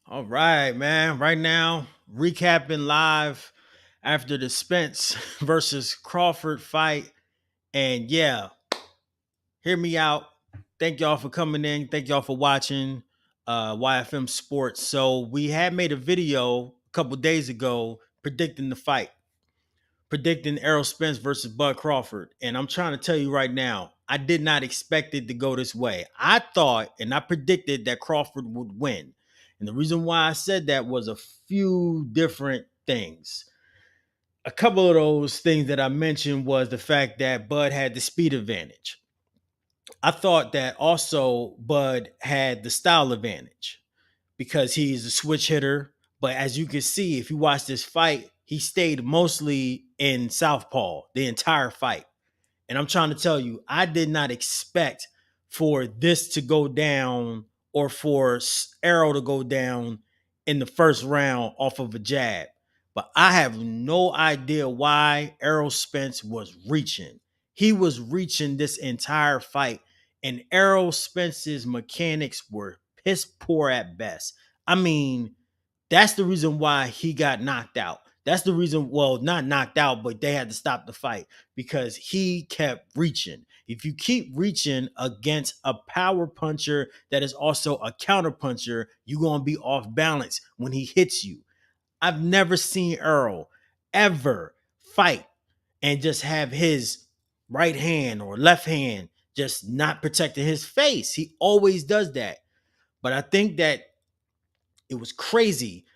All right, man. Right now, recapping live after the Spence versus Crawford fight. And yeah, hear me out. Thank y'all for coming in. Thank y'all for watching YFM Sports. So we had made a video a couple days ago predicting the fight, predicting Errol Spence versus Bud Crawford. And I'm trying to tell you right now, I did not expect it to go this way. I thought and I predicted that Crawford would win. And the reason why I said that was a few different things. A couple of those things that I mentioned was the fact that Bud had the speed advantage. I thought that also Bud had the style advantage because he's a switch hitter. But as you can see, if you watch this fight, he stayed mostly in southpaw the entire fight. And I'm trying to tell you, I did not expect for this to go down or for Arrow to go down in the first round off of a jab. But I have no idea why Errol Spence was reaching. He was reaching this entire fight, and Errol Spence's mechanics were piss poor at best. I mean, that's the reason why he got knocked out. That's the reason, well, not knocked out, but they had to stop the fight because he kept reaching. If you keep reaching against a power puncher that is also a counter puncher, you're going to be off balance when he hits you. I've never seen Earl ever fight and just have his right hand or left hand just not protecting his face. He always does that. But I think that it was crazy.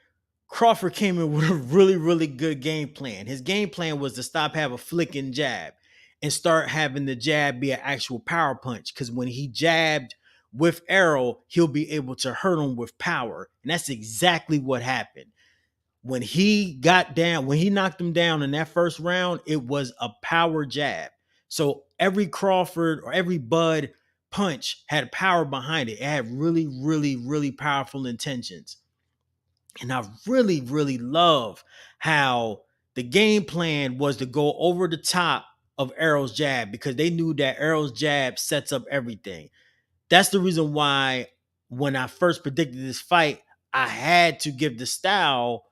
Crawford came in with a really, really good game plan. His game plan was to stop having a flicking jab and start having the jab be an actual power punch. Because when he jabbed with Arrow, he'll be able to hurt him with power. And that's exactly what happened. When he got down, when he knocked him down in that first round, it was a power jab. So every Crawford or every Bud punch had power behind it. It had really, really, really powerful intentions. And I really, really love how the game plan was to go over the top of Arrow's jab because they knew that Arrow's jab sets up everything. That's the reason why when I first predicted this fight, I had to give the style,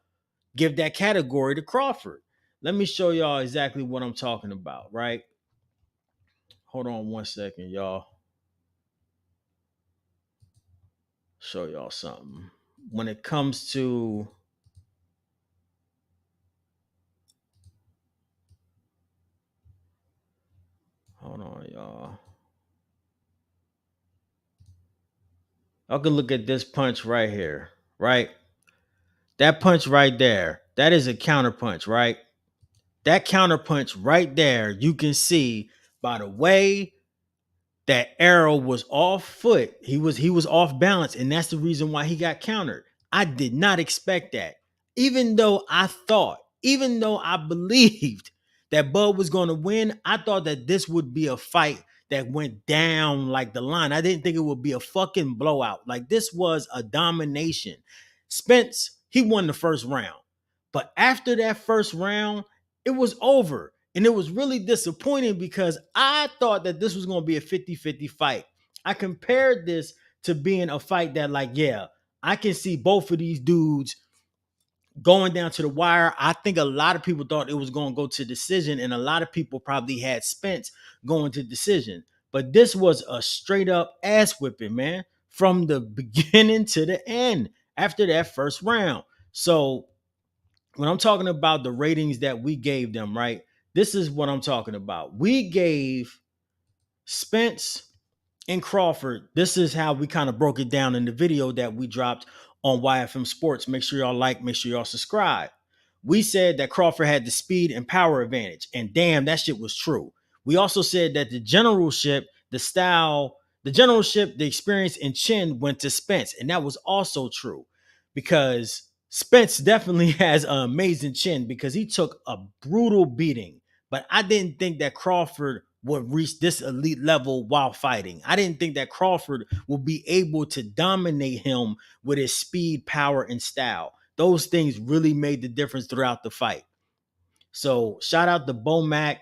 give that category to Crawford. Let me show y'all exactly what I'm talking about, right? Hold on one second, y'all. Show y'all something. When it comes to hold on, y'all. I can look at this punch right here, right? That punch right there, that is a counter punch, right? That counter punch right there, you can see by the way that Arrow was off foot. He was off balance, and that's the reason why he got countered. I did not expect that. Even though I believed that Bud was going to win, I thought that this would be a fight that went down like the line. I didn't think it would be a fucking blowout. Like this was a domination. Spence, he won the first round. But after that first round, it was over. And it was really disappointing because I thought that this was going to be a 50-50 fight. I compared this to being a fight that, like, yeah, I can see both of these dudes going down to the wire. I think a lot of people thought it was going to go to decision, and a lot of people probably had Spence going to decision. But this was a straight up ass whipping, man, from the beginning to the end after that first round. So when I'm talking about the ratings that we gave them, right? This is what I'm talking about. We gave Spence and Crawford. This is how we kind of broke it down in the video that we dropped on YFM Sports. Make sure y'all like, make sure y'all subscribe. We said that Crawford had the speed and power advantage, and damn, that shit was true. We also said that the generalship, the style, the generalship, the experience, and chin went to Spence, and that was also true because Spence definitely has an amazing chin because he took a brutal beating. But I didn't think that Crawford would reach this elite level while fighting. I didn't think that Crawford would be able to dominate him with his speed, power, and style. Those things really made the difference throughout the fight. So shout out to Bomac.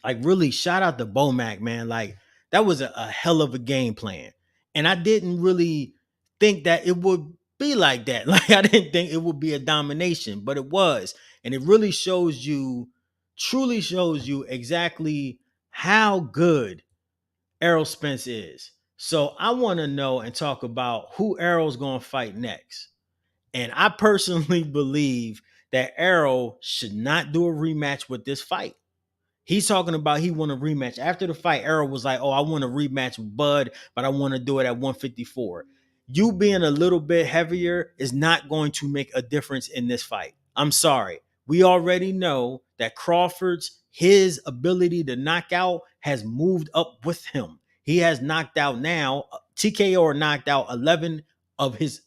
Like really shout out to Bomac, man. Like that was a hell of a game plan. And I didn't really think that it would be like that. Like I didn't think it would be a domination, but it was. And it really shows you, truly shows you exactly how good Errol Spence is. So I want to know and talk about who Errol's going to fight next. And I personally believe that Errol should not do a rematch with this fight. He's talking about he want a rematch. After the fight, Errol was like, oh, I want a rematch with Bud, but I want to do it at 154. You being a little bit heavier is not going to make a difference in this fight. I'm sorry. We already know that Crawford's, his ability to knock out has moved up with him. He has knocked out now, TKO or knocked out 11 of his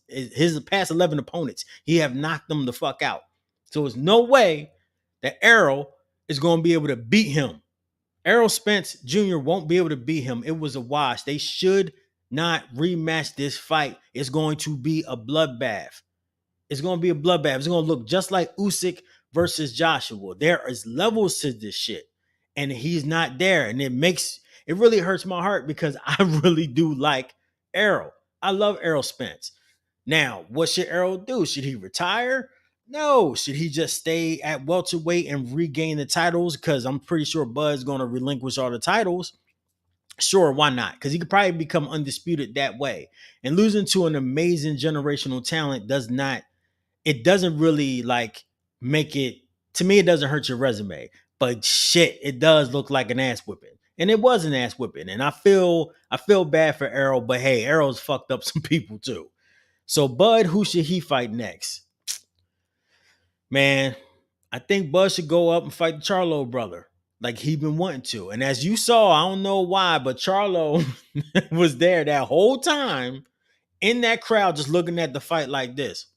past 11 opponents. He have knocked them the fuck out. So there's no way that Errol is going to be able to beat him. Errol Spence Jr. won't be able to beat him. It was a wash. They should not rematch this fight. It's going to be a bloodbath. It's going to be a bloodbath. It's going to look just like Usyk versus Joshua. There is levels to this shit, and he's not there, and it really hurts my heart because I really do like Errol. I love Errol Spence. Now, what should Errol do? Should he retire? No. Should he just stay at welterweight and regain the titles? Because I'm pretty sure Bud's going to relinquish all the titles. Sure, why not? Because he could probably become undisputed that way. And losing to an amazing generational talent doesn't really like make it, to me, it doesn't hurt your resume. But shit, it does look like an ass whipping. And it was an ass whipping. And I feel bad for Errol, but hey, Errol's fucked up some people too. So Bud, who should he fight next? Man, I think Bud should go up and fight the Charlo brother, like he been wanting to. And as you saw, I don't know why, but Charlo was there that whole time in that crowd, just looking at the fight like this.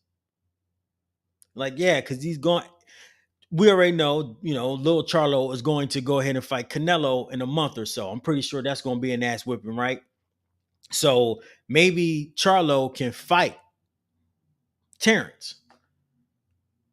Like, yeah, because he's going. We already know, little Charlo is going to go ahead and fight Canelo in a month or so. I'm pretty sure that's going to be an ass whipping, right? So maybe Charlo can fight Terrence,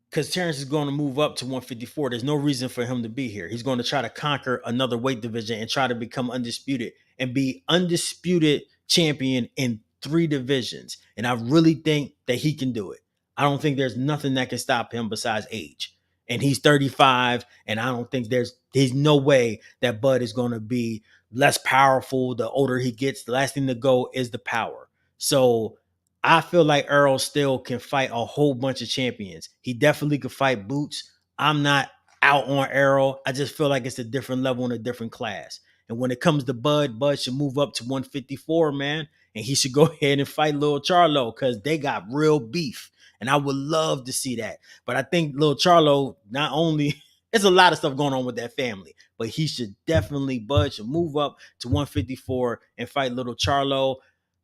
because Terrence is going to move up to 154. There's no reason for him to be here. He's going to try to conquer another weight division and try to become undisputed and be undisputed champion in 3 divisions. And I really think that he can do it. I don't think there's nothing that can stop him besides age. And he's 35, and I don't think there's no way that Bud is going to be less powerful the older he gets. The last thing to go is the power. So I feel like Earl still can fight a whole bunch of champions. He definitely could fight Boots. I'm not out on Errol. I just feel like it's a different level and a different class. And when it comes to Bud, Bud should move up to 154, man. And he should go ahead and fight Lil Charlo because they got real beef. And I would love to see that. But I think Lil Charlo, not only, there's a lot of stuff going on with that family, but he should definitely, Bud should move up to 154 and fight Little Charlo.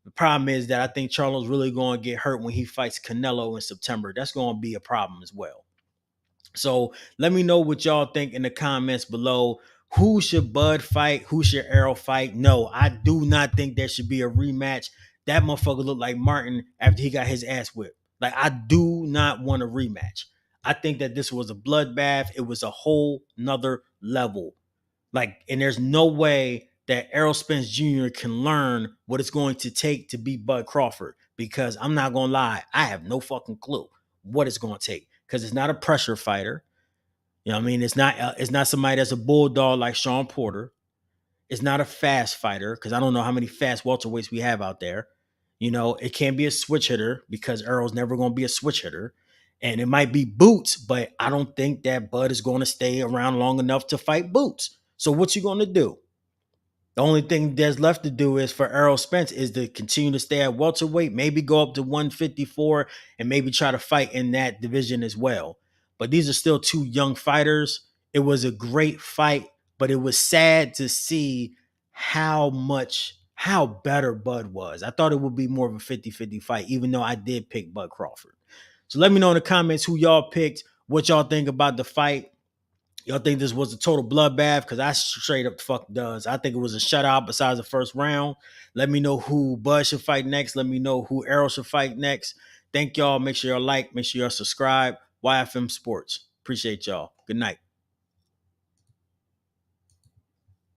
The problem is that I think Charlo's really going to get hurt when he fights Canelo in September. That's going to be a problem as well. So let me know what y'all think in the comments below. Who should Bud fight? Who should Errol fight? No, I do not think there should be a rematch. That motherfucker looked like Martin after he got his ass whipped. Like, I do not want a rematch. I think that this was a bloodbath. It was a whole nother level. Like, and there's no way that Errol Spence Jr. can learn what it's going to take to beat Bud Crawford, because I'm not going to lie, I have no fucking clue what it's going to take, because it's not a pressure fighter. You know what I mean? It's not somebody that's a bulldog like Sean Porter. It's not a fast fighter, because I don't know how many fast welterweights we have out there. It can't be a switch hitter, because Errol's never going to be a switch hitter. And it might be Boots, but I don't think that Bud is going to stay around long enough to fight Boots. So what you going to do? The only thing there's left to do is for Errol Spence is to continue to stay at welterweight, maybe go up to 154 and maybe try to fight in that division as well. But these are still 2 young fighters. It was a great fight, but it was sad to see how better Bud was. I thought it would be more of a 50-50 fight, even though I did pick Bud Crawford. So let me know in the comments who y'all picked, what y'all think about the fight. Y'all think this was a total bloodbath? Because I straight up the fuck does. I think it was a shutout besides the first round. Let me know who Bud should fight next. Let me know who Errol should fight next. Thank y'all. Make sure y'all like. Make sure y'all subscribe. YFM Sports. Appreciate y'all. Good night.